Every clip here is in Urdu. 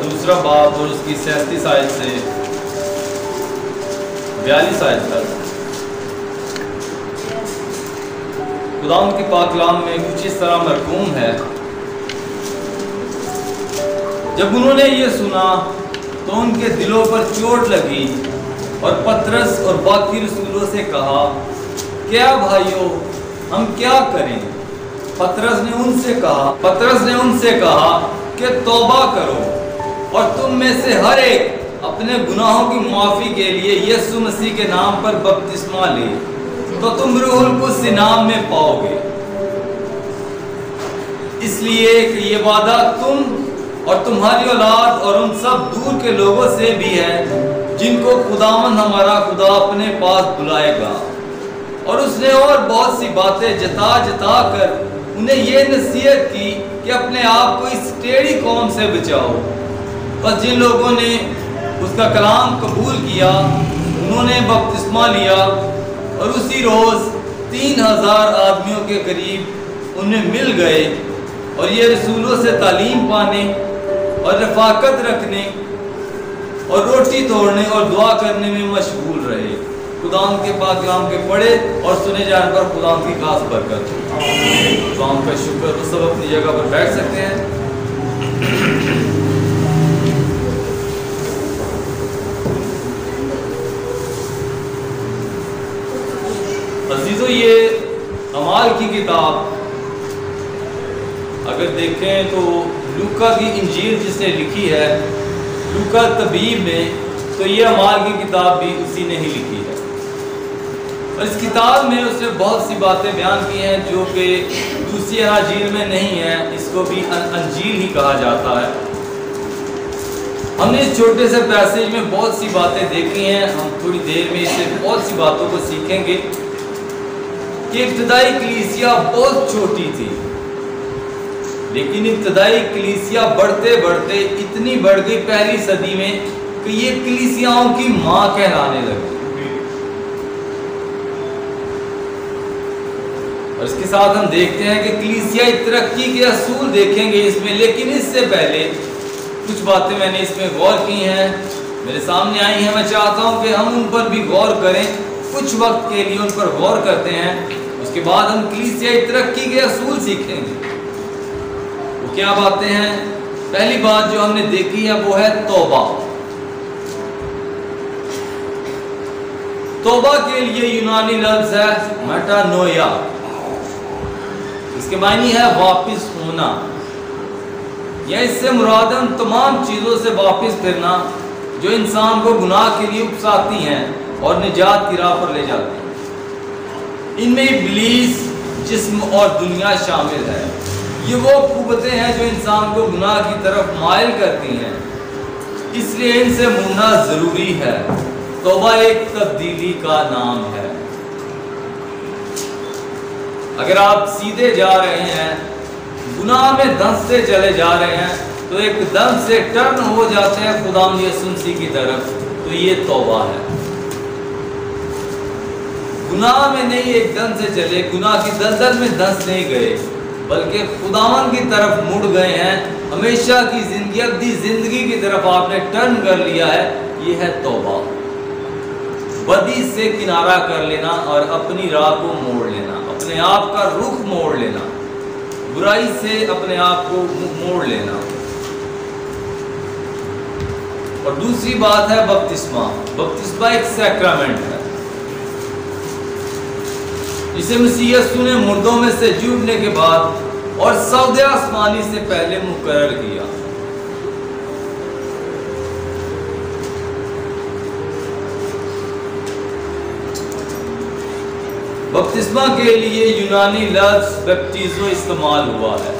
دوسرا باب اور اس کی 37 آیت سے 42 آیت تک خداوند کے پاک کلام میں کچھ اس طرح مرقوم ہے: جب انہوں نے یہ سنا تو ان کے دلوں پر چوٹ لگی اور پطرس اور باقی رسولوں سے کہا، کیا بھائیو ہم کیا کریں؟ پطرس نے ان سے کہا کہ توبہ کرو اور تم میں سے ہر ایک اپنے گناہوں کی معافی کے لیے یسوع مسیح کے نام پر بپتسمہ لے تو تم روح القدس انعام میں پاؤ گے، اس لیے کہ یہ وعدہ تم اور تمہاری اولاد اور ان سب دور کے لوگوں سے بھی ہے جن کو خداوند ہمارا خدا اپنے پاس بلائے گا۔ اور اس نے اور بہت سی باتیں جتا جتا کر انہیں یہ نصیحت کی کہ اپنے آپ کو اس ٹیڑھی قوم سے بچاؤ۔ بس جن لوگوں نے اس کا کلام قبول کیا انہوں نے بپتسمہ لیا، اور اسی روز 3000 آدمیوں کے قریب انہیں مل گئے، اور یہ رسولوں سے تعلیم پانے اور رفاقت رکھنے اور روٹی توڑنے اور دعا کرنے میں مشغول رہے۔ خداوند کے پاک کلام کے پڑھے اور سنے جانے پر خداوند کی خاص برکت ہو۔ خداوند کا شکر۔ وہ سب اپنی جگہ پر بیٹھ سکتے ہیں۔ عزیزو، یہ اعمال کی کتاب اگر دیکھیں تو لوکا کی انجیل جس نے لکھی ہے، لوکا طبیب نے، تو یہ اعمال کی کتاب بھی اسی نے ہی لکھی ہے، اور اس کتاب میں اس نے بہت سی باتیں بیان کی ہیں جو کہ دوسری اناجیل میں نہیں ہیں۔ اس کو بھی انجیل ہی کہا جاتا ہے۔ ہم نے اس چھوٹے سے پیسیج میں بہت سی باتیں دیکھی ہیں۔ ہم تھوڑی دیر میں اس سے بہت سی باتوں کو سیکھیں گے کہ ابتدائی کلیسیا بہت چھوٹی تھی، لیکن ابتدائی کلیسیا بڑھتے بڑھتے اتنی بڑھ گئی پہلی صدی میں کہ یہ کلیسیاؤں کی ماں کہلانے لگی۔ اور اس کے ساتھ ہم دیکھتے ہیں کہ کلیسیائی ترقی کے اصول دیکھیں گے اس میں، لیکن اس سے پہلے کچھ باتیں میں نے اس میں غور کی ہیں، میرے سامنے آئی ہیں۔ میں چاہتا ہوں کہ ہم ان پر بھی غور کریں، کچھ وقت کے لیے ان پر غور کرتے ہیں، اس کے بعد ہم کلیسیائی ترقی کے اصول سیکھیں گے۔ وہ کیا باتیں ہیں؟ پہلی بات جو ہم نے دیکھی ہے وہ ہے توبہ۔ توبہ کے لیے یونانی لفظ ہے میٹانویا، اس کے معنی ہے واپس ہونا، یا اس سے مراد ان تمام چیزوں سے واپس پھرنا جو انسان کو گناہ کے لیے اکساتی ہیں اور نجات کی راہ پر لے جاتی ہیں۔ ان میں ابلیس، جسم اور دنیا شامل ہے۔ یہ وہ قوتیں ہیں جو انسان کو گناہ کی طرف مائل کرتی ہیں، اس لیے ان سے مڑنا ضروری ہے۔ توبہ ایک تبدیلی کا نام ہے۔ اگر آپ سیدھے جا رہے ہیں، گناہ میں دھنستے چلے جا رہے ہیں، تو ایک دم سے ٹرن ہو جاتے ہیں خداوند یسوع مسیح کی طرف، تو یہ توبہ ہے۔ گناہ میں نہیں ایک دم سے چلے، گناہ کی دلدل میں دھنس نہیں گئے، بلکہ خداوند کی طرف مڑ گئے ہیں، ہمیشہ کی زندگی، ابدی زندگی کی طرف آپ نے ٹرن کر لیا ہے۔ یہ ہے توبہ، بدی سے کنارہ کر لینا اور اپنی راہ کو موڑ لینا، اپنے آپ کا رخ موڑ لینا، برائی سے اپنے آپ کو موڑ لینا۔ اور دوسری بات ہے بپتسمہ۔ بپتسمہ ایک سیکرامنٹ ہے جسے مسیح یسوع نے مردوں میں سے جی اٹھنے کے بعد اور سودے آسمانی سے پہلے مقرر کیا۔ بپتسمہ کے لیے یونانی لفظ بیپٹیزو استعمال ہوا ہے۔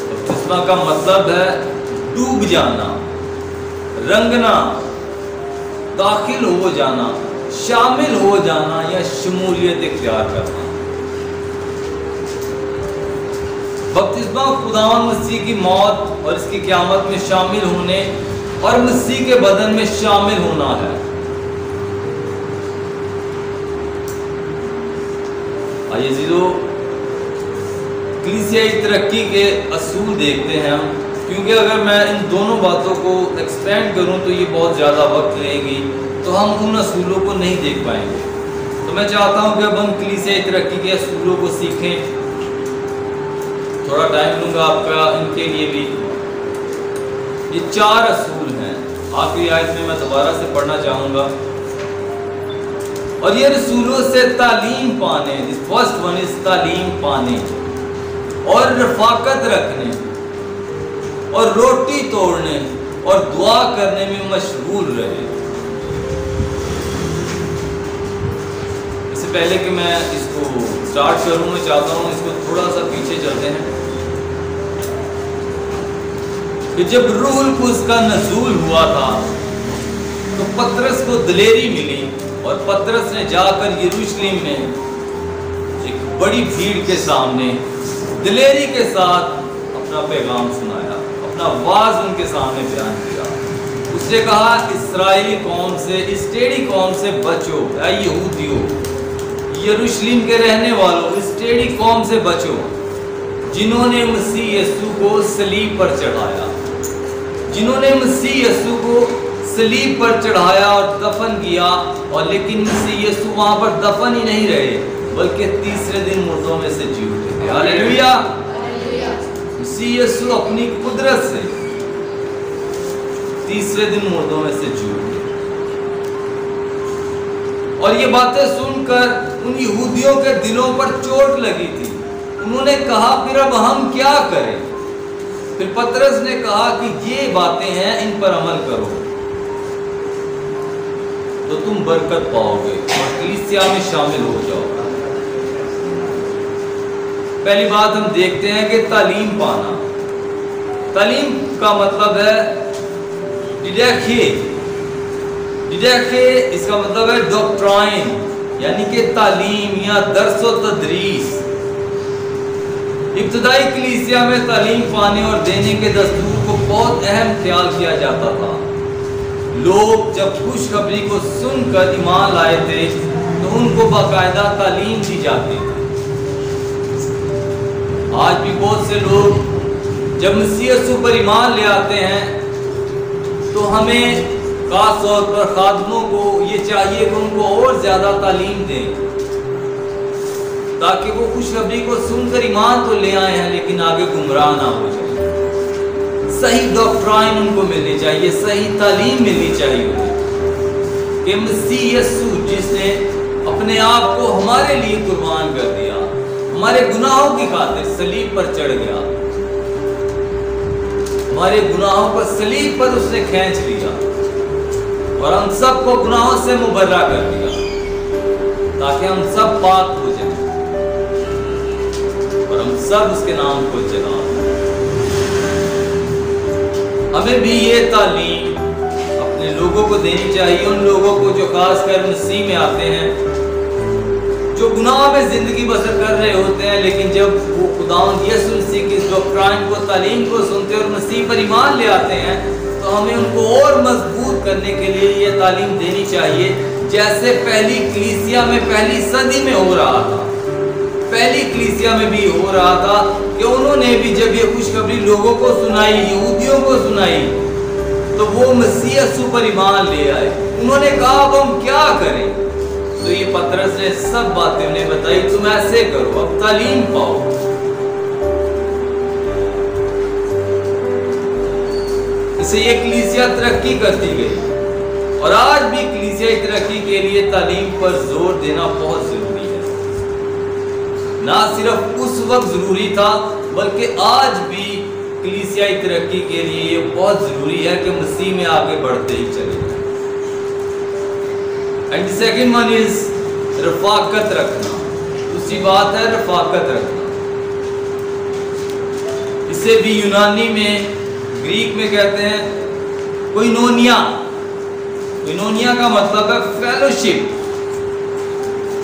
بپتسمہ کا مطلب ہے ڈوب جانا، رنگنا، داخل ہو جانا، شامل ہو جانا یا شمولیت اختیار کرنا۔ بپتسمہ خداوند مسیح کی موت اور اس کی قیامت میں شامل ہونے اور مسیح کے بدن میں شامل ہونا ہے۔ عزیزو، کلیسیائی ترقی کے اصول دیکھتے ہیں ہم۔ کیونکہ اگر میں ان دونوں باتوں کو ایکسپینڈ کروں تو یہ بہت زیادہ وقت لے گی، تو ہم ان اصولوں کو نہیں دیکھ پائیں گے۔ تو میں چاہتا ہوں کہ اب ہم کلیسیائی ترقی کے اصولوں کو سیکھیں۔ تھوڑا ٹائم لوں گا آپ کا ان کے لیے بھی۔ یہ 4 اصول ہیں، آخری آیت میں میں دوبارہ سے پڑھنا چاہوں گا۔ اور یہ رسولوں سے تعلیم پانے، فرسٹ ون از تعلیم پانے اور رفاقت رکھنے اور روٹی توڑنے اور دعا کرنے میں مشغول رہے۔ اس سے پہلے کہ میں اس کو سٹارٹ کروں، میں چاہتا ہوں اس کو تھوڑا سا پیچھے چلتے ہیں کہ جب روح القدس کا نزول ہوا تھا تو پطرس کو دلیری ملی، اور پطرس نے جا کر یروشلم میں ایک بڑی بھیڑ کے سامنے دلیری کے ساتھ اپنا پیغام سنایا، اپنا واز ان کے سامنے بیان کیا۔ اس نے کہا، اسرائیلی قوم سے، اس ٹیڑھی قوم سے بچو، اے یہودیوں، یروشلم کے رہنے والوں، اس ٹیڑھی قوم سے بچو جنہوں نے مسیح یسوع کو صلیب پر چڑھایا، جنہوں نے مسیح یسوع کو صلیب پر چڑھایا اور دفن کیا، اور لیکن مسیح یسوع وہاں پر دفن ہی نہیں رہے بلکہ تیسرے دن مردوں میں سے جی اٹھے۔ ہاللیلویا! مسیح یسوع اپنی قدرت سے تیسرے دن مردوں میں سے جی اٹھے۔ اور یہ باتیں سن کر ان یہودیوں کے دلوں پر چوٹ لگی تھی۔ انہوں نے کہا، پھر اب ہم کیا کریں؟ پھر پطرس نے کہا کہ یہ باتیں ہیں، ان پر عمل کرو تو تم برکت پاؤ گے اور کلیسیا میں شامل ہو جاؤ۔ پہلی بات ہم دیکھتے ہیں کہ تعلیم پانا۔ تعلیم کا مطلب ہے ڈیڈیکھے، اس کا مطلب ہے ڈاکٹرائن، یعنی کہ تعلیم یا درس و تدریس۔ ابتدائی کلیسیا میں تعلیم پانے اور دینے کے دستور کو بہت اہم خیال کیا جاتا تھا۔ لوگ جب خوشخبری کو سن کر ایمان لائے تھے تو ان کو باقاعدہ تعلیم دی جاتی تھی۔ آج بھی بہت سے لوگ جب مسیح یسوع پر ایمان لے آتے ہیں تو ہمیں خاص طور پر خادموں کو یہ چاہیے کہ ان کو اور زیادہ تعلیم دیں، تاکہ وہ خوشخبری کو سن کر ایمان تو لے آئے ہیں لیکن آگے گمراہ نہ ہو جائیں۔ صحیح ڈاکٹرائن ان کو ملنی چاہیے، صحیح تعلیم ملنی چاہیے انہیں کہ مسیح یسوع جس نے اپنے آپ کو ہمارے لیے قربان کر دیا، ہمارے گناہوں کی خاطر صلیب پر چڑھ گیا، ہمارے گناہوں پر صلیب پر اس نے کھینچ لیا اور ہم سب کو گناہوں سے مبرہ کر دیا تاکہ ہم سب پاک ہو جائیں اور ہم سب اس کے نام کو جلا۔ ہمیں بھی یہ تعلیم اپنے لوگوں کو دینی چاہیے، ان لوگوں کو جو خاص کر مسیح میں آتے ہیں، جو گناہ میں زندگی بسر کر رہے ہوتے ہیں، لیکن جب وہ خداوند یسوع مسیح کی اس ڈاکٹرائن کو، تعلیم کو سنتے اور مسیح پر ایمان لے آتے ہیں تو ہمیں ان کو اور مضبوط کرنے کے لیے یہ تعلیم دینی چاہیے، جیسے پہلی کلیسیا میں پہلی صدی میں ہو رہا تھا۔ پہلی کلیسیا میں بھی ہو رہا تھا کہ انہوں نے بھی جب یہ خوشخبری لوگوں کو سنائی، یہودیوں کو سنائی، تو وہ مسیح یسوع پر ایمان لے آئے۔ انہوں نے کہا، اب ہم کیا کریں؟ تو یہ پطرس نے سب باتیں انہیں بتائی، تم ایسے کرو، اب تعلیم پاؤ۔ اس سے یہ کلیسیا ترقی کرتی گئی، اور آج بھی کلیسیائی ترقی کے لیے تعلیم پر زور دینا بہت ضروری ہے۔ نہ صرف اس وقت ضروری تھا بلکہ آج بھی کلیسیائی ترقی کے لیے یہ بہت ضروری ہے کہ مسیح میں آگے بڑھتے ہی چلے۔ اینڈ سیکنڈ ون از رفاقت رکھنا۔ دوسری بات ہے رفاقت رکھنا۔ اسے بھی یونانی میں، گریک میں کہتے ہیں کوئنونیا۔ کوئنونیا کا مطلب ہے فیلوشپ،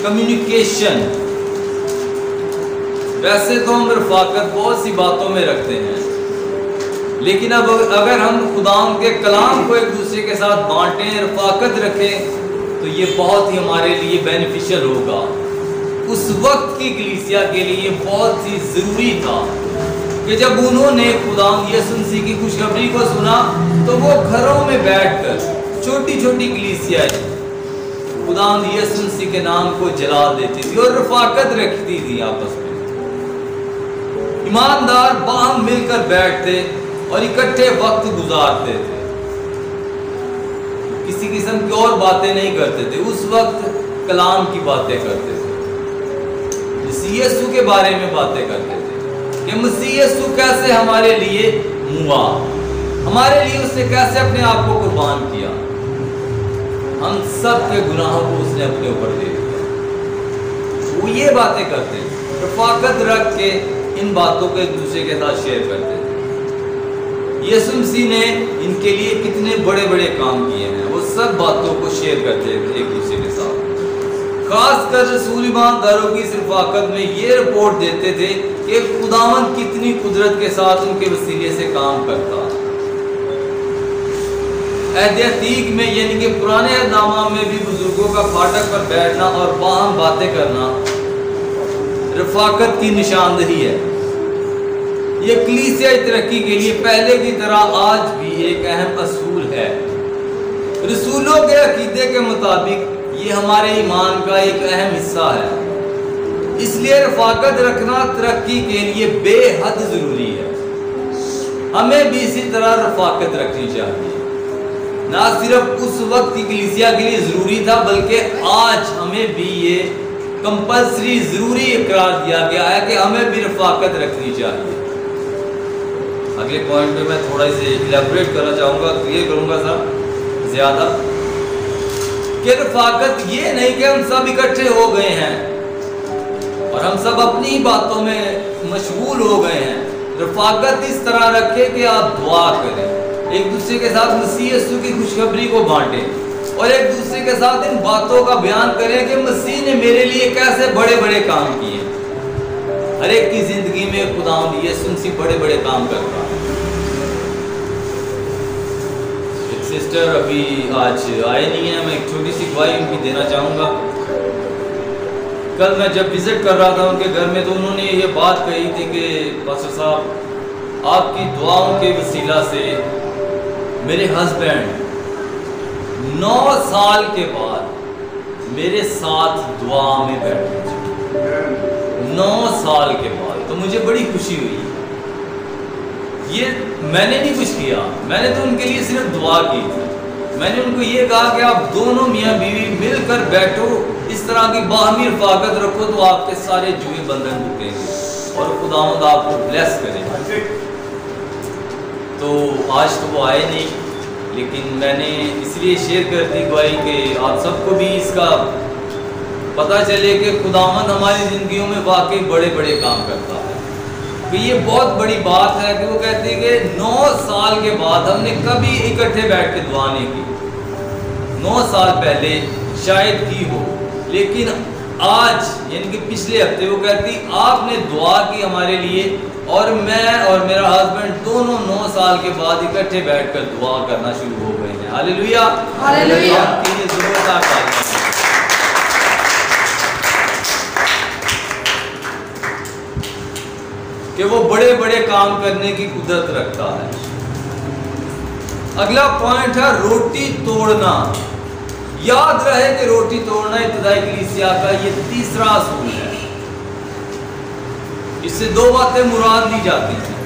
کمیونیکیشن۔ ویسے تو ہم رفاقت بہت سی باتوں میں رکھتے ہیں، لیکن اب اگر ہم خداوند کے کلام کو ایک دوسرے کے ساتھ بانٹیں، رفاقت رکھیں، تو یہ بہت ہی ہمارے لیے بینیفیشل ہوگا۔ اس وقت کی کلیسیا کے لیے بہت ہی ضروری تھا کہ جب انہوں نے خدا یسوع مسیح کی خوشخبری کو سنا تو وہ گھروں میں بیٹھ کر چھوٹی چھوٹی کلیسیاں خدا یسوع مسیح کے نام کو جلا دیتی تھی اور رفاقت رکھتی تھی آپس میں. ایماندار باہم مل کر بیٹھتے اور اکٹھے وقت گزارتے تھے. کسی قسم کی اور باتیں نہیں کرتے تھے. اس وقت کلام کی باتیں کرتے تھے, مسیح یسوع کے بارے میں باتیں کرتے تھے کہ مسیح یسوع کیسے ہمارے لیے ہوا, ہمارے لیے اس نے کیسے اپنے آپ کو قربان کیا, ہم سب کے گناہوں کو اس نے اپنے اوپر دے دیا. وہ یہ باتیں کرتے تھے, رفاقت رکھ کے ان باتوں کو ایک دوسرے کے ساتھ شیئر کرتے تھے. یسوع مسیح نے ان کے لیے کتنے بڑے بڑے کام کیے ہیں, وہ سب باتوں کو شیئر کرتے تھے ایک دوسرے کے ساتھ. خاص کر رسول ایمانداروں کی اس رفاقت میں یہ رپورٹ دیتے تھے کہ خداوند کتنی قدرت کے ساتھ ان کے وسیلے سے کام کرتا. عہد عتیق میں یعنی کہ پرانے عہد نامہ میں بھی بزرگوں کا پھاٹک پر بیٹھنا اور باہم باتیں کرنا رفاقت کی نشاندہی ہے. یہ کلیسیائی ترقی کے لیے پہلے کی طرح آج بھی ایک اہم اصول ہے. رسولوں کے عقیدے کے مطابق یہ ہمارے ایمان کا ایک اہم حصہ ہے. اس لیے رفاقت رکھنا ترقی کے لیے بے حد ضروری ہے. ہمیں بھی اسی طرح رفاقت رکھنی چاہیے. نہ صرف اس وقت کی کلیسیا کے لیے ضروری تھا بلکہ آج ہمیں بھی یہ کمپلسری ضروری قرار دیا گیا ہے کہ ہمیں بھی رفاقت رکھنی چاہیے. اگلے پوائنٹ پہ میں تھوڑا اسے ایلیبریٹ کرنا چاہوں گا, کلیئر کروں گا سر زیادہ, کہ رفاقت یہ نہیں کہ ہم سب اکٹھے ہو گئے ہیں اور ہم سب اپنی باتوں میں مشغول ہو گئے ہیں. رفاقت اس طرح رکھے کہ آپ دعا کریں, ایک دوسرے کے ساتھ مسیح یسوع کی خوشخبری کو بانٹیں اور ایک دوسرے کے ساتھ ان باتوں کا بیان کریں کہ مسیح نے میرے لیے کیسے بڑے بڑے کام کیے. ہر ایک کی زندگی میں خداوند یسوع مسیح بڑے بڑے کام کرتا ہے. ایک سسٹر ابھی آج آئے نہیں ہیں, میں ایک چھوٹی سی گواہی ان کی دینا چاہوں گا. کل میں جب وزٹ کر رہا تھا ان کے گھر میں تو انہوں نے یہ بات کہی تھی کہ پاسٹر صاحب آپ کی دعاؤں کے وسیلہ سے میرے ہسبینڈ 9 سال کے بعد میرے ساتھ دعا میں بیٹھے. 9 سال کے بعد تو مجھے بڑی خوشی ہوئی. یہ میں نے نہیں کچھ کیا, میں نے تو ان کے لیے صرف دعا کی تھی. میں نے ان کو یہ کہا کہ آپ دونوں میاں بیوی مل کر بیٹھو, اس طرح کی باہمی رفاقت رکھو تو آپ کے سارے جوئے بندھن ٹوٹیں گے اور خداوند آپ کو بلیس کرے گا. تو آج تو وہ آئے نہیں, لیکن میں نے اس لیے شیئر کر دی گواہی کہ آپ سب کو بھی اس کا پتہ چلے کہ خداوند ہماری زندگیوں میں واقعی بڑے بڑے کام کرتا ہے. کہ یہ بہت بڑی بات ہے کہ وہ کہتے ہیں کہ 9 سال کے بعد ہم نے کبھی اکٹھے بیٹھ کے دعا نہیں کی. 9 سال پہلے شاید کی ہو, لیکن آج یعنی کہ پچھلے ہفتے وہ کہتی آپ نے دعا کی ہمارے لیے اور میں اور میرا ہسبینڈ دونوں 9 سال کے بعد اکٹھے بیٹھ کر دعا کرنا شروع ہو گئے ہیں. ہاللیلویا, ہاللیلویا. کہ وہ بڑے بڑے کام کرنے کی قدرت رکھتا ہے. اگلا پوائنٹ ہے روٹی توڑنا. یاد رہے کہ روٹی توڑنا ابتدائی کلیسیا کا یہ تیسرا اصول ہے. اس سے 2 باتیں مراد لی جاتی ہیں.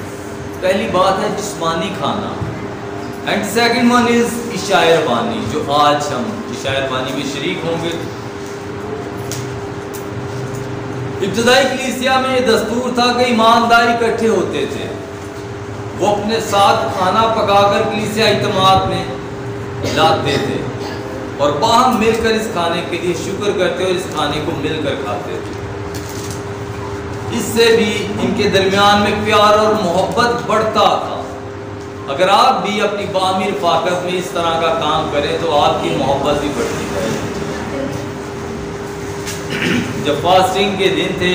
پہلی بات ہے جسمانی کھانا, اینڈ سیکنڈ ون از عشاء ربانی, جو آج ہم عشاء ربانی میں شریک ہوں گے. ابتدائی کلیسیا میں یہ دستور تھا کہ ایماندار اکٹھے ہوتے تھے. وہ اپنے ساتھ کھانا پکا کر کلیسیا اجتماعات میں لاتے تھے اور باہم مل کر اس کھانے کے لیے شکر کرتے اور اس کھانے کو مل کر کھاتے تھے. اس سے بھی ان کے درمیان میں پیار اور محبت بڑھتا تھا. اگر آپ بھی اپنی باہمی رفاقت میں اس طرح کا کام کریں تو آپ کی محبت بھی بڑھتی جائے گی. جب فاسٹنگ کے دن تھے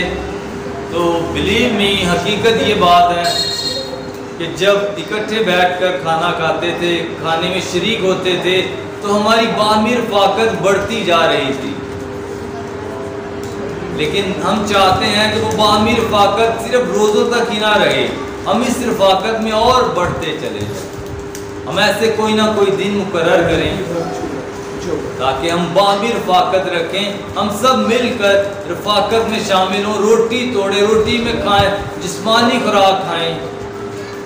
تو بلیو می حقیقت یہ بات ہے کہ جب اکٹھے بیٹھ کر کھانا کھاتے تھے, کھانے میں شریک ہوتے تھے تو ہماری باہمی رفاقت بڑھتی جا رہی تھی. لیکن ہم چاہتے ہیں کہ وہ باہمی رفاقت صرف روزوں تک ہی نہ رہے ہم اس رفاقت میں اور بڑھتے چلے جائیں. ہم ایسے کوئی نہ کوئی دن مقرر کریں تاکہ ہم باہمی رفاقت رکھیں. ہم سب مل کر رفاقت میں شامل ہوں. روٹی توڑے روٹی میں کھائیں, جسمانی خوراک کھائیں,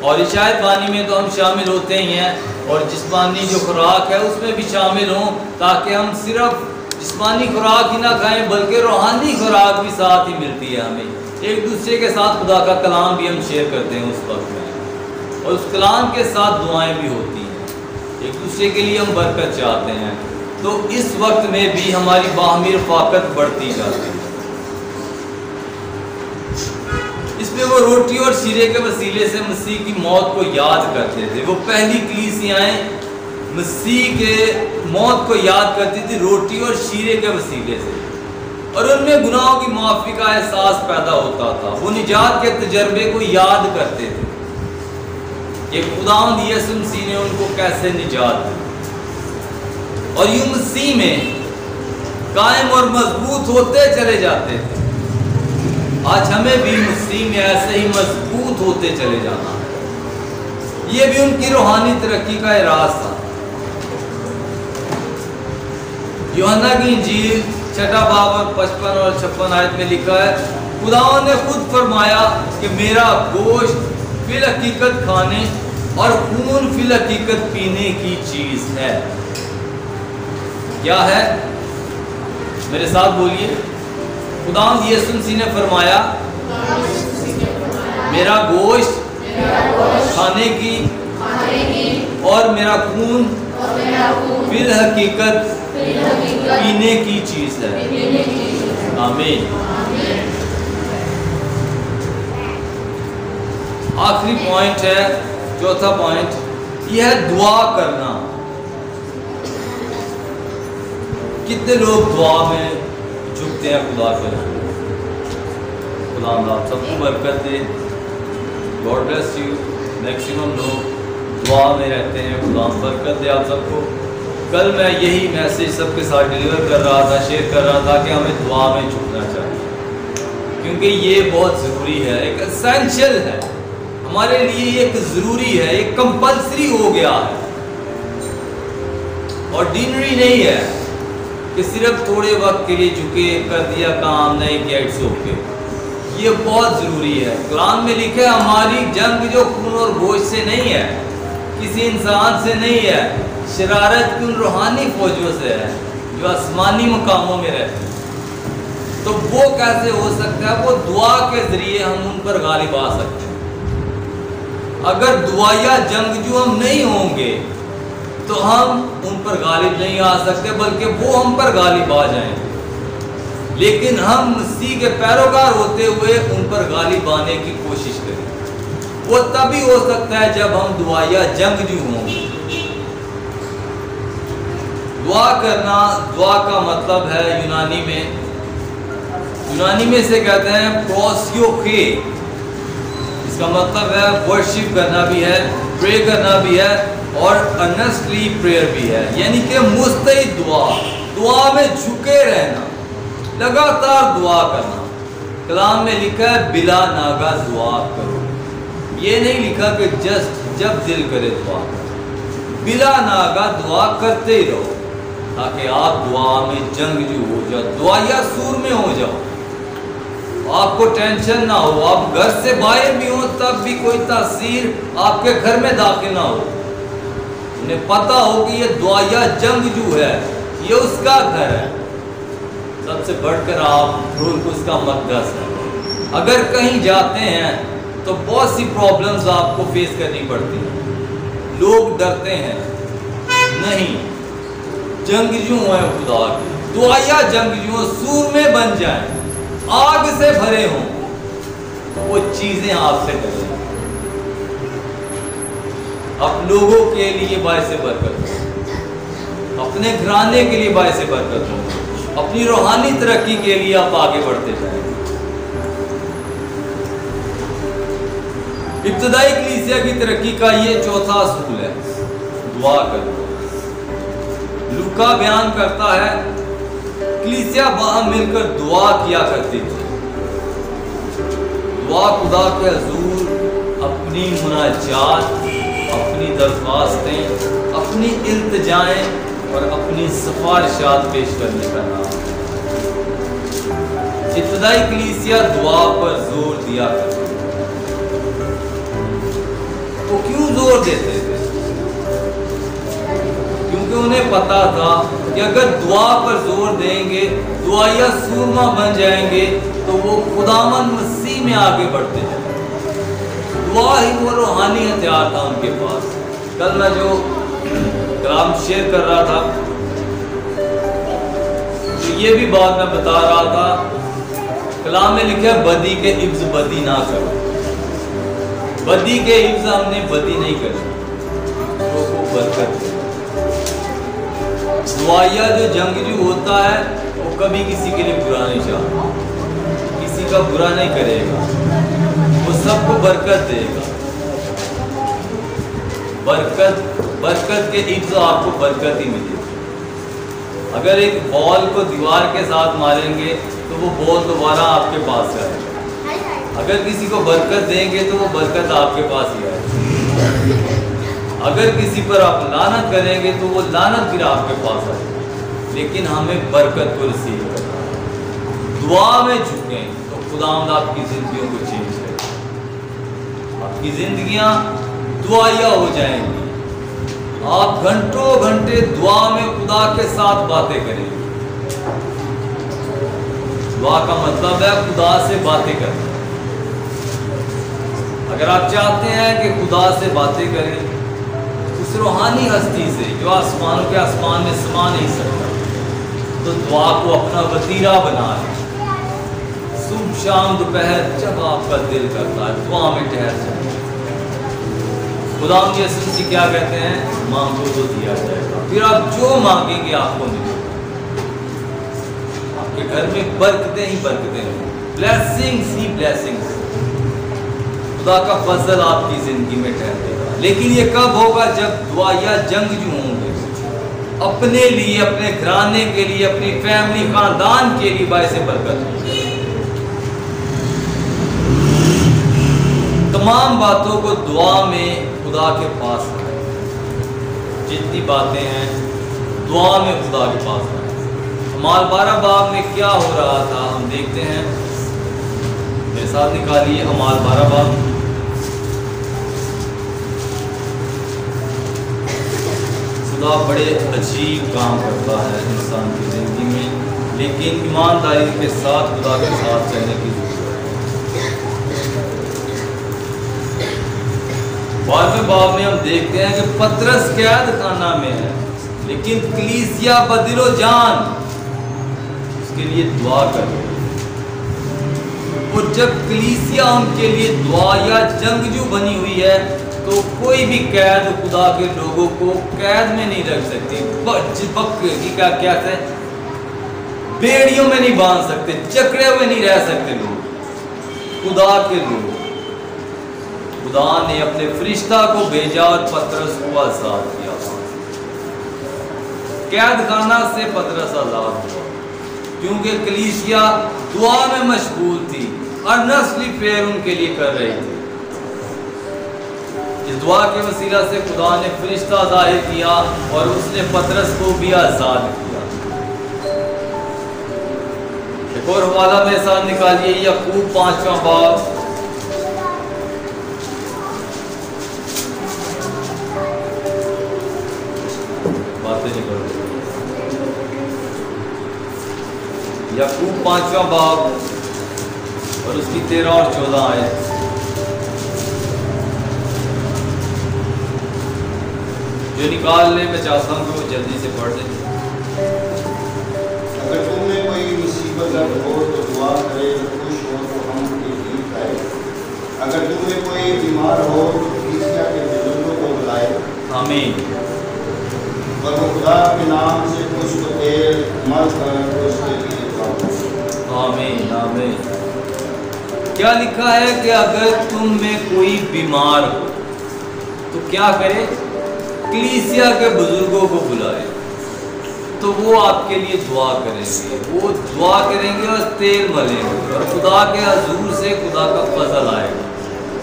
اور عشاء بانی میں تو ہم شامل ہوتے ہی ہیں, اور جسمانی جو خوراک ہے اس میں بھی شامل ہوں, تاکہ ہم صرف جسمانی خوراک ہی نہ کھائیں بلکہ روحانی خوراک بھی ساتھ ہی ملتی ہے ہمیں. ایک دوسرے کے ساتھ خدا کا کلام بھی ہم شیئر کرتے ہیں اس وقت میں, اور اس کلام کے ساتھ دعائیں بھی ہوتی ہیں. ایک دوسرے کے لیے ہم برکت چاہتے ہیں, تو اس وقت میں بھی ہماری باہمی رفاقت بڑھتی جاتی ہے. اس میں وہ روٹی اور شیرے کے وسیلے سے مسیح کی موت کو یاد کرتے تھے. وہ پہلی کلیسیائیں مسیح کے موت کو یاد کرتی تھی روٹی اور شیرے کے وسیلے سے, اور ان میں گناہوں کی معافی کا احساس پیدا ہوتا تھا. وہ نجات کے تجربے کو یاد کرتے تھے کہ خداوند یسوع مسیح نے ان کو کیسے نجات دی, اور یوں مسیح میں قائم اور مضبوط ہوتے چلے جاتے تھے. آج ہمیں بھی مسیح میں ایسے ہی مضبوط ہوتے چلے جانا ہے. یہ بھی ان کی روحانی ترقی کا راز تھا. یوحنا کی انجیل 6 باب اور 55 اور 56 آیت میں لکھا ہے, خداوند نے خود فرمایا کہ میرا گوشت فی الحقیقت کھانے اور خون فی الحقیقت پینے کی چیز ہے. کیا ہے؟ میرے ساتھ بولیے. خداوند یسوع مسیح نے فرمایا میرا گوشت کھانے کی اور میرا خون فی الحقیقت پینے کی چیز ہے. آمین. آخری پوائنٹ ہے, چوتھا پوائنٹ, یہ ہے دعا کرنا. کتنے لوگ دعا میں جھکتے ہیں خدا کے لیے؟ خدا آپ سب کو برکت دے. God bless you. میکسیمم لوگ دعا میں رہتے ہیں. خدا برکت دے آپ سب کو. کل میں یہی میسیج سب کے ساتھ ڈیلیور کر رہا تھا, شیئر کر رہا تھا کہ ہمیں دعا میں جھکنا چاہیے, کیونکہ یہ بہت ضروری ہے, ایک اسینشل ہے ہمارے لیے, ایک ضروری ہے, ایک کمپلسری ہو گیا ہے, اور ڈینری نہیں ہے کہ صرف تھوڑے وقت کے لیے جھکے, کر دیا کام, نہیں کیا, اٹس اوکے. یہ بہت ضروری ہے. قرآن میں لکھا ہے ہماری جنگ جو خون اور گوشت سے نہیں ہے, کسی انسان سے نہیں ہے, شرارت کی ان روحانی فوجوں سے ہے جو آسمانی مقاموں میں رہتے ہیں. تو وہ کیسے ہو سکتا ہے؟ وہ دعا کے ذریعے ہم ان پر غالب آ سکتے ہیں. اگر دعائیا جنگجو ہم نہیں ہوں گے تو ہم ان پر غالب نہیں آ سکتے, بلکہ وہ ہم پر غالب آ جائیں گے. لیکن ہم مسیح کے پیروکار ہوتے ہوئے ان پر غالب آنے کی کوشش کریں. وہ تبھی ہو سکتا ہے جب ہم دعائیا جنگجو ہوں گے. دعا کرنا, دعا کا مطلب ہے یونانی میں سے کہتے ہیں پروسیوکے. اس کا مطلب ہے ورشپ کرنا بھی ہے, پرے کرنا بھی ہے, اور ارنسٹلی پریئر بھی ہے, یعنی کہ مستعد دعا, دعا میں جھکے رہنا, لگاتار دعا کرنا. کلام میں لکھا ہے بلا ناگا دعا کرو. یہ نہیں لکھا کہ جسٹ جب دل کرے دعا کرو. بلا ناگا دعا کرتے ہی رہو تاکہ آپ دعا میں جنگجو ہو جاؤ, دعائیا سور میں ہو جاؤ, آپ کو ٹینشن نہ ہو. آپ گھر سے باہر بھی ہوں تب بھی کوئی تاثیر آپ کے گھر میں داخل نہ ہو. انہیں پتا ہو کہ یہ دعائیا جنگجو ہے, یہ اس کا گھر ہے. سب سے بڑھ کر آپ روح القدس کا مقدس ہے. اگر کہیں جاتے ہیں تو بہت سی پرابلمز آپ کو فیس کرنی پڑتی ہیں. لوگ ڈرتے ہیں, نہیں, جنگجو ہیں خدا کے, دعائیا جنگجو, سور میں بن جائیں, آگ سے بھرے ہوں, تو وہ چیزیں آپ سے ڈریں. اب لوگوں کے لیے باعث برکت ہو, اپنے گھرانے کے لیے باعث برکت ہو, اپنی روحانی ترقی کے لیے آپ آگے بڑھتے جائیں. ابتدائی کلیسیا کی ترقی کا یہ چوتھا اصول ہے, دعا کرنا. لوکا بیان کرتا ہے کلیسیا باہم مل کر دعا کیا کرتی تھی. دعا خدا کے حضور اپنی اپنی مناجات، اپنی درخواستیں، اپنی التجائیں اور اپنی سفارشات پیش کرنے کا نام ہے۔ ابتدائی کلیسیا دعا پر زور دیا کرتی، وہ کیوں زور دیتے تھے؟ کیونکہ انہیں پتا تھا کہ اگر دعا پر زور دیں گے، دعائیا سورما بن جائیں گے، تو وہ خداوند مسیح میں آگے بڑھتے جائیں گے۔ دعا ہی وہ روحانی ہتھیار تھا ان کے پاس۔ کل میں جو کلام شیئر کر رہا تھا تو یہ بھی بات میں بتا رہا تھا، کلام میں لکھا ہے بدی کے عوض بدی نہ کرو۔ بدی کے عوض ہم نے بدی نہیں کری، تو وہ برکت ہے۔ دعائیا جو جنگجو ہوتا ہے وہ کبھی کسی کے لیے برا نہیں چاہتا، کسی کا برا نہیں کرے گا، وہ سب کو برکت دے گا۔ برکت کے عوض آپ کو برکت ہی ملے گی۔ اگر ایک بال کو دیوار کے ساتھ ماریں گے تو وہ بال دوبارہ آپ کے پاس آئے گا۔ اگر کسی کو برکت دیں گے تو وہ برکت آپ کے پاس ہی آئے گی۔ اگر کسی پر آپ لعنت کریں گے تو وہ لعنت پھر آپ کے پاس آئے گی۔ لیکن ہمیں برکت کو ریسیو کرنا ہے۔ دعا میں جھکیں تو خداوند آپ کی زندگیوں کو چینج کرے گا۔ آپ کی زندگیاں دعائیا ہو جائیں گی۔ آپ گھنٹوں گھنٹے دعا میں خدا کے ساتھ باتیں کریں گے۔ دعا کا مطلب ہے خدا سے باتیں کرنا۔ اگر آپ چاہتے ہیں کہ خدا سے باتیں کریں، اس روحانی ہستی سے جو آسمانوں کے آسمان میں سما نہیں سکتا، تو دعا کو اپنا وتیرہ بنا لیں۔ صبح شام دوپہر جب آپ کا دل کرتا ہے دعا میں ٹھہر جائیں۔ خدا یسوع مسیح کیا کہتے ہیں؟ مانگو تو دیا جائے گا۔ پھر آپ جو مانگیں گے آپ کو ملے گا۔ آپ کے گھر میں برکتیں ہی برکتیں ہوں، بلیسنگز ہی بلیسنگز۔ خدا کا فضل آپ کی زندگی میں ٹھہرے گا۔ لیکن یہ کب ہوگا؟ جب دعائیا جنگجو ہوں گے، اپنے لیے، اپنے گھرانے کے لیے، اپنی فیملی خاندان کے لیے باعث برکت ہوں گے۔ تمام باتوں کو دعا میں خدا کے پاس لائیں۔ جتنی باتیں ہیں دعا میں خدا کے پاس لائیں۔ اعمال 12 باب میں کیا ہو رہا تھا ہم دیکھتے ہیں۔ میرے ساتھ نکالیے اعمال 12 باب۔ خدا بڑے عجیب کام کرتا ہے انسان کی زندگی میں، لیکن ایمانداری کے ساتھ خدا کے ساتھ چلنے کی ضرورت ہے۔ 12ویں باب میں ہم دیکھتے ہیں کہ پترس قید خانہ میں ہے، لیکن کلیسیا بدل و جان اس کے لیے دعا کرے۔ اور جب کلیسیا ان کے لیے دعا یا جنگجو بنی ہوئی ہے تو کوئی بھی قید خدا کے لوگوں کو قید میں نہیں رکھ سکتی، کیا ہے بیڑیوں میں نہیں باندھ سکتے، جکڑے ہوئے نہیں رہ سکتے لوگ، خدا کے لوگ۔ خدا نے اپنے فرشتہ کو بھیجا اور پترس کو آزاد کیا۔ قید خانہ سے پترس آزاد ہوا کیونکہ کلیسیا دعا میں مشغول تھی اور نسلی پھیر ان کے لیے کر رہی تھی۔ اس دعا کے وسیلہ سے خدا نے فرشتہ ظاہر کیا اور اس نے پترس کو بھی آزاد کیا۔ ایک اور حوالہ میرے ساتھ نکالیے، یعقوب 5واں باب۔ یعقوب 5واں باب اور اس کی 13 اور 14 آیت۔ جو نکال لے میں چاہتا ہوں کہ وہ جلدی سے پڑھ دیں۔ اگر تم میں کوئی مصیبت ہو تو دعا کرے، خوش ہو تو ہم کی عید کھائے۔ اگر تم میں کوئی بیمار ہو تو کلیسیا کے بزرگوں کو بلائے۔ آمین۔ اور وہ خدا کے نام سے خوش کو تیل مل کر اس کے لیے دعا کرے۔ آمین آمین۔ کیا لکھا ہے کہ اگر تم میں کوئی بیمار ہو تو کیا کرے؟ کلیسیا کے بزرگوں کو بلائے، تو وہ آپ کے لیے دعا کریں گے، وہ دعا کریں گے اور تیل ملیں گے، اور خدا کے حضور سے خدا کا فضل آئے گا،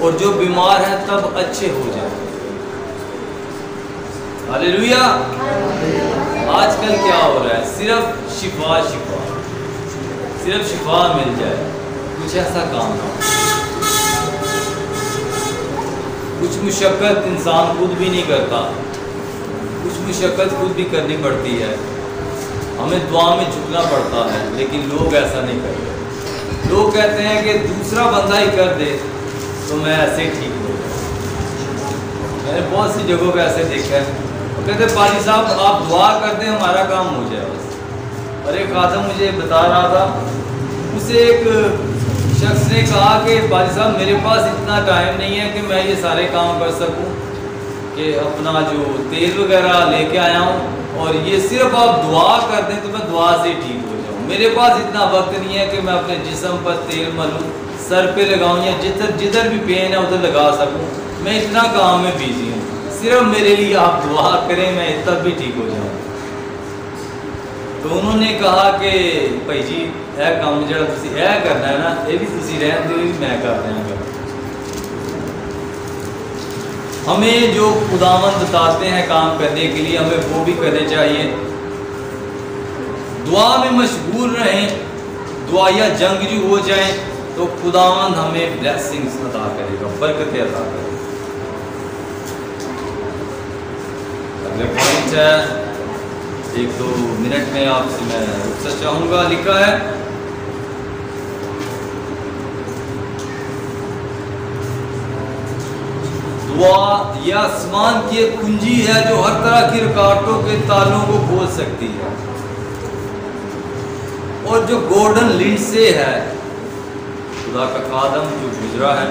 اور جو بیمار ہیں تب اچھے ہو جائیں۔ ہاللیلویا۔ آج کل کیا ہو رہا ہے؟ صرف شفا شفا، صرف شفا مل جائے، کچھ ایسا کام نہ ہو۔ کچھ مشقت انسان خود بھی نہیں کرتا، کچھ مشقت خود بھی کرنی پڑتی ہے، ہمیں دعا میں جھکنا پڑتا ہے، لیکن لوگ ایسا نہیں کرتے۔ لوگ کہتے ہیں کہ دوسرا بندہ ہی کر دے تو میں ایسے ہی ٹھیک ہو جاؤں۔ میں نے بہت سی جگہوں پہ ایسے دیکھا ہے، وہ کہتے ہیں پادری صاحب آپ دعا کر دیں ہمارا کام ہو جائے بس۔ اور ایک خادم مجھے بتا رہا تھا، اسے ایک شخص نے کہا کہ پادری صاحب میرے پاس اتنا ٹائم نہیں ہے کہ میں یہ سارے کام کر سکوں، کہ اپنا جو تیل وغیرہ لے کے آیا ہوں اور یہ صرف آپ دعا کر دیں تو میں دعا سے ٹھیک ہو جاؤں۔ میرے پاس اتنا وقت نہیں ہے کہ میں اپنے جسم پر تیل ملوں، سر پہ لگاؤں، یا جدھر بھی پین ہے ادھر لگا سکوں۔ میں اتنا کام میں بیزی ہوں، صرف میرے لیے آپ دعا کریں میں تب بھی ٹھیک ہو جاؤں۔ تو انہوں نے کہا کہ بھائی جی یہ کام جڑا تسی اے کرنا ہے نا، یہ بھی تسی رہن دو، بھی میں کر دیا گا۔ ہمیں جو خداوند بتاتے ہیں کام کرنے کے لیے ہمیں وہ بھی کرنے چاہیے۔ دعا میں مشغول رہیں، دعائیا جنگجو ہو جائیں تو خداوند ہمیں بلیسنگز عطا کرے گا، برکتیں عطا کرے گا۔ اگلے پوائنٹ ہے، ایک دو منٹ میں آپ سے میں رخصت چاہوں گا۔ لکھا ہے دعا یہ آسمان کی ایک کنجی ہے جو ہر طرح کی رکاوٹوں کے تالوں کو کھول سکتی ہے، اور جو گولڈن لنڈ سے ہے خدا کا خادم جو گزرا ہے،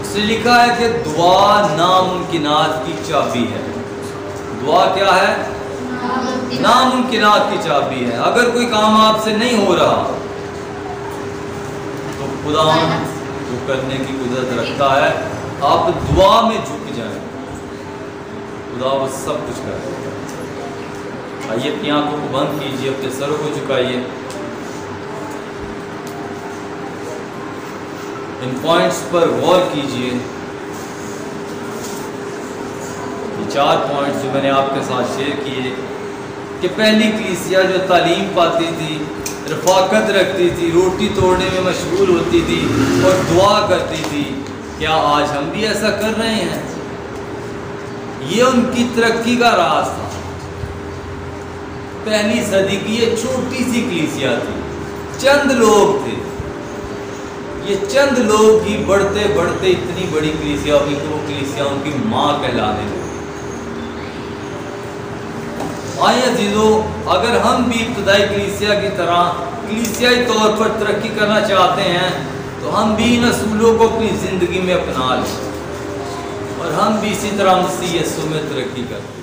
اس سے لکھا ہے کہ دعا ناممکنات کی چابی ہے۔ دعا کیا ہے؟ ناممکنات کی چابی ہے۔ اگر کوئی کام آپ سے نہیں ہو رہا تو خدا وہ کرنے کی قدرت رکھتا ہے، آپ دعا میں جھک جائیں، خدا وہ سب کچھ کر دے گا۔ آئیے اپنی آنکھوں کو بند کیجیے، اپنے سروں کو جھکائیے، ان پوائنٹس پر غور کیجیے۔ یہ 4 پوائنٹس جو میں نے آپ کے ساتھ شیئر کیے کہ پہلی کلیسیا جو تعلیم پاتی تھی، رفاقت رکھتی تھی، روٹی توڑنے میں مشغول ہوتی تھی اور دعا کرتی تھی، کیا آج ہم بھی ایسا کر رہے ہیں؟ یہ ان کی ترقی کا راز تھا۔ پہلی صدی کی یہ چھوٹی سی کلیسیا تھی، چند لوگ تھے، یہ چند لوگ ہی بڑھتے بڑھتے اتنی بڑی کلیسیا ہوئی کہ وہ کلیسیا ان کی ماں کہلانے لگی۔ آئیں عزیزو، اگر ہم بھی ابتدائی کلیسیا کی طرح کلیسیائی طور پر ترقی کرنا چاہتے ہیں تو ہم بھی ان اصولوں کو اپنی زندگی میں اپنا لیں اور ہم بھی اسی طرح مسیح یسوع میں ترقی کریں۔